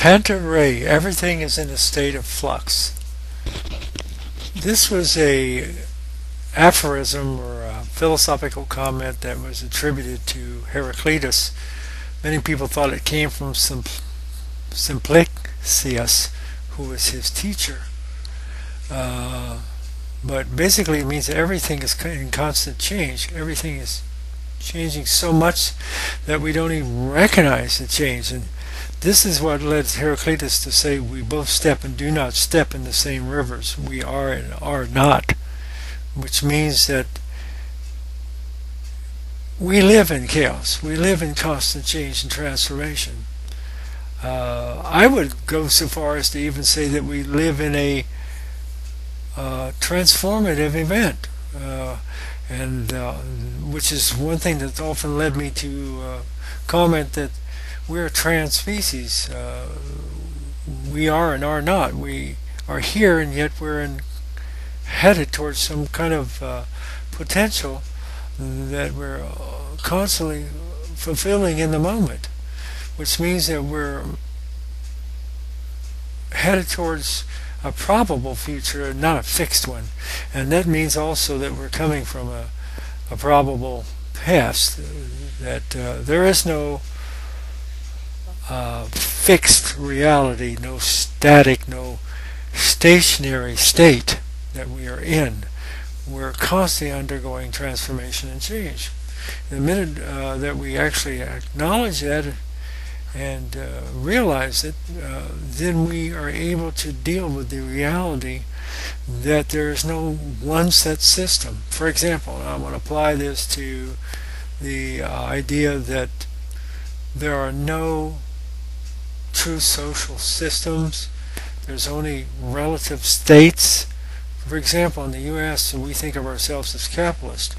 Ray, everything is in a state of flux. This was a aphorism or a philosophical comment that was attributed to Heraclitus. Many people thought it came from Simplicius, who was his teacher. But basically it means that everything is in constant change. Everything is changing so much that we don't even recognize the change. And this is what led Heraclitus to say, we both step and do not step in the same rivers. We are and are not. Which means that we live in chaos. We live in constant change and transformation. I would go so far as to even say that we live in a transformative event. And which is one thing that's often led me to comment that we're a trans species. We are and are not. We are here, and yet headed towards some kind of potential that we're constantly fulfilling in the moment, which means that we're headed towards a probable future, not a fixed one. And that means also that we're coming from a probable past, that there is no fixed reality, no static, no stationary state that we are in. We're constantly undergoing transformation and change. The minute that we actually acknowledge that and realize it, then we are able to deal with the reality that there is no one set system. For example, I want to apply this to the idea that there are no true social systems. There's only relative states. For example, in the U.S., we think of ourselves as capitalist.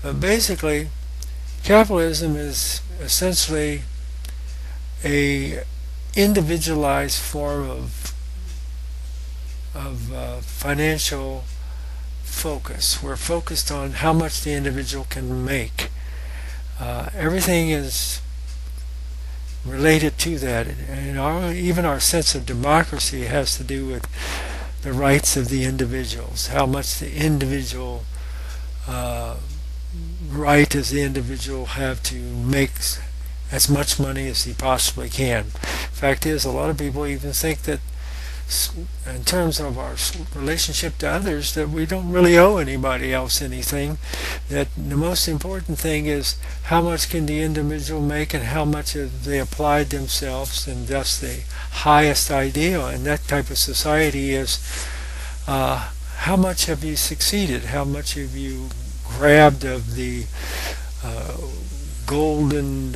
But basically, capitalism is essentially a individualized form of financial focus. We're focused on how much the individual can make. Everything is related to that, and even our sense of democracy has to do with the rights of the individuals, how much the individual right does the individual have to make as much money as he possibly can. Fact is, a lot of people even think that in terms of our relationship to others, that we don't really owe anybody else anything, that the most important thing is how much can the individual make and how much have they applied themselves, and thus the highest ideal in that type of society is how much have you succeeded, how much have you grabbed of the golden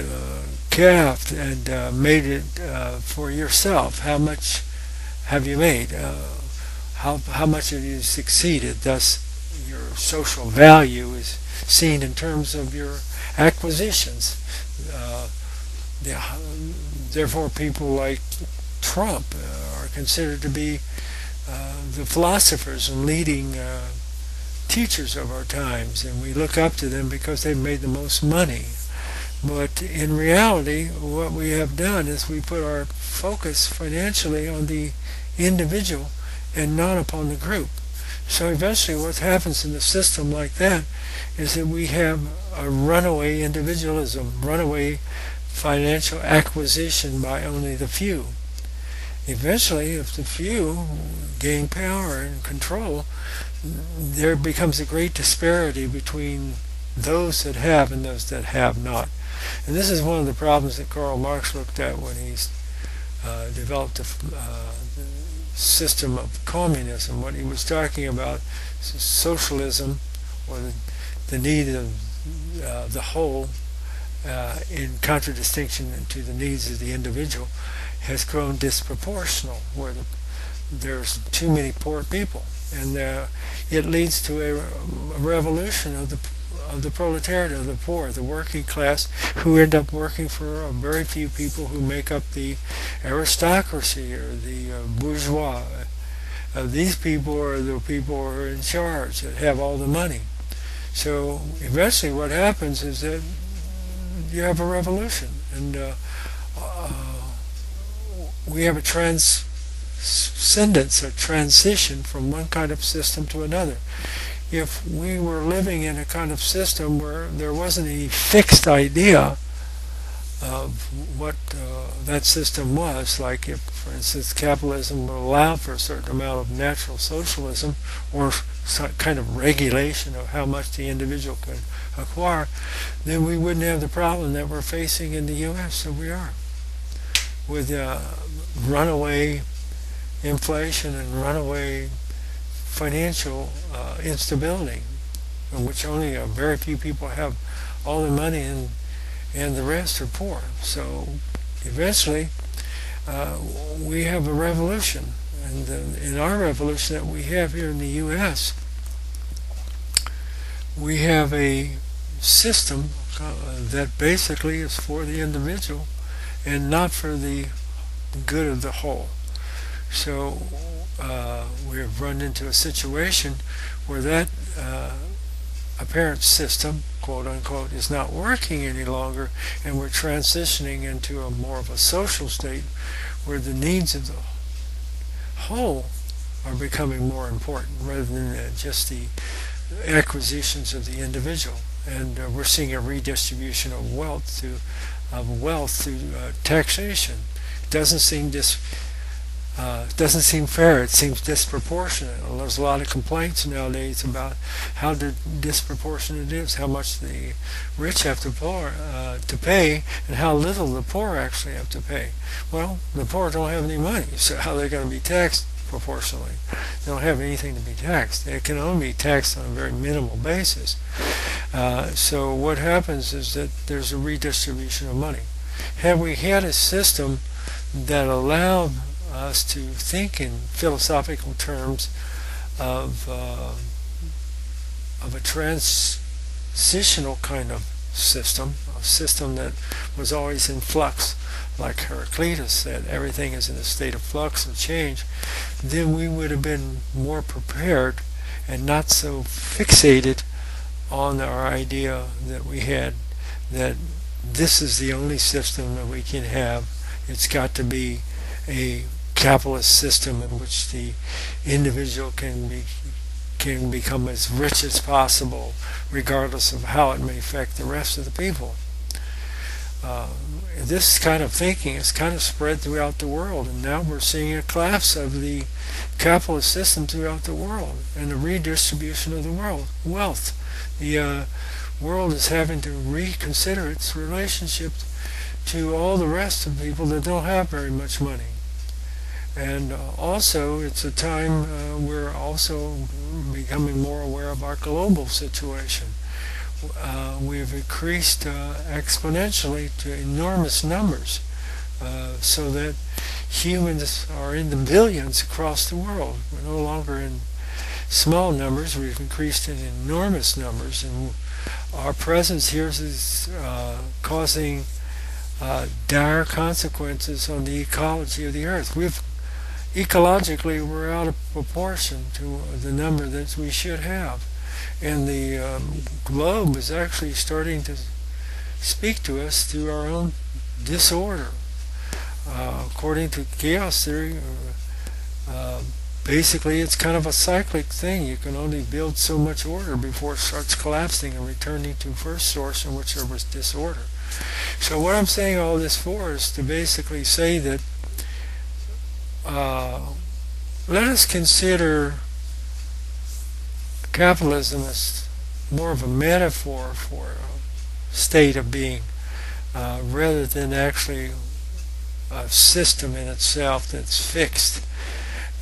calf and made it for yourself, how much have you made, how much have you succeeded. Thus your social value is seen in terms of your acquisitions. Therefore people like Trump are considered to be the philosophers and leading teachers of our times, and we look up to them because they've made the most money. But in reality, what we have done is we put our focus financially on the individual and not upon the group. So eventually what happens in a system like that is that we have a runaway individualism, runaway financial acquisition by only the few. Eventually, if the few gain power and control, there becomes a great disparity between those that have and those that have not. And this is one of the problems that Karl Marx looked at when he developed the system of communism. What he was talking about, socialism, or the need of the whole, in contradistinction to the needs of the individual, has grown disproportional, where there's too many poor people, and it leads to a revolution of the proletariat, of the poor, the working class, who end up working for a very few people who make up the aristocracy or the bourgeois. These people are the people who are in charge, that have all the money. So eventually what happens is that you have a revolution, and we have a transcendence, a transition from one kind of system to another. If we were living in a kind of system where there wasn't any fixed idea of what that system was, like if, for instance, capitalism would allow for a certain amount of natural socialism or some kind of regulation of how much the individual could acquire, then we wouldn't have the problem that we're facing in the U.S. So we are, with runaway inflation and runaway financial instability, in which only a very few people have all the money and the rest are poor. So eventually we have a revolution, and in our revolution that we have here in the U.S., we have a system that basically is for the individual and not for the good of the whole. So we have run into a situation where that apparent system, quote unquote, is not working any longer, and we're transitioning into a more of a social state where the needs of the whole are becoming more important rather than just the acquisitions of the individual. And we're seeing a redistribution of wealth through taxation. Doesn't seem fair. It seems disproportionate. There's a lot of complaints nowadays about how disproportionate it is, how much the rich have to pay, and how little the poor actually have to pay. Well, the poor don't have any money, so how are they going to be taxed proportionally? They don't have anything to be taxed. They can only be taxed on a very minimal basis. So what happens is that there's a redistribution of money. Had we had a system that allowed us to think in philosophical terms of a transitional kind of system, a system that was always in flux, like Heraclitus said, everything is in a state of flux and change, then we would have been more prepared and not so fixated on our idea that we had that this is the only system that we can have. It's got to be a capitalist system in which the individual can become as rich as possible, regardless of how it may affect the rest of the people. This kind of thinking is kind of spread throughout the world, and now we're seeing a collapse of the capitalist system throughout the world and a redistribution of the wealth. The world is having to reconsider its relationship to all the rest of people that don't have very much money. And also, it's a time we're also becoming more aware of our global situation. We've increased exponentially to enormous numbers, so that humans are in the billions across the world. We're no longer in small numbers. We've increased in enormous numbers, and our presence here is causing dire consequences on the ecology of the earth. Ecologically, we're out of proportion to the number that we should have. And the globe is actually starting to speak to us through our own disorder. According to chaos theory, basically it's kind of a cyclic thing. You can only build so much order before it starts collapsing and returning to first source in which there was disorder. So what I'm saying all this for is to basically say that let us consider capitalism as more of a metaphor for a state of being, rather than actually a system in itself that's fixed.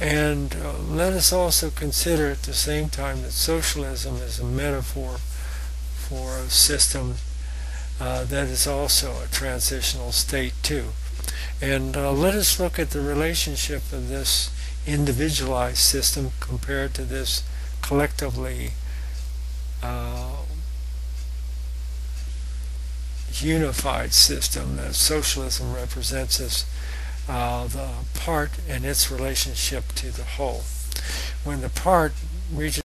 And let us also consider at the same time that socialism is a metaphor for a system that is also a transitional state too. And let us look at the relationship of this individualized system compared to this collectively unified system that socialism represents as the part and its relationship to the whole. When the part reaches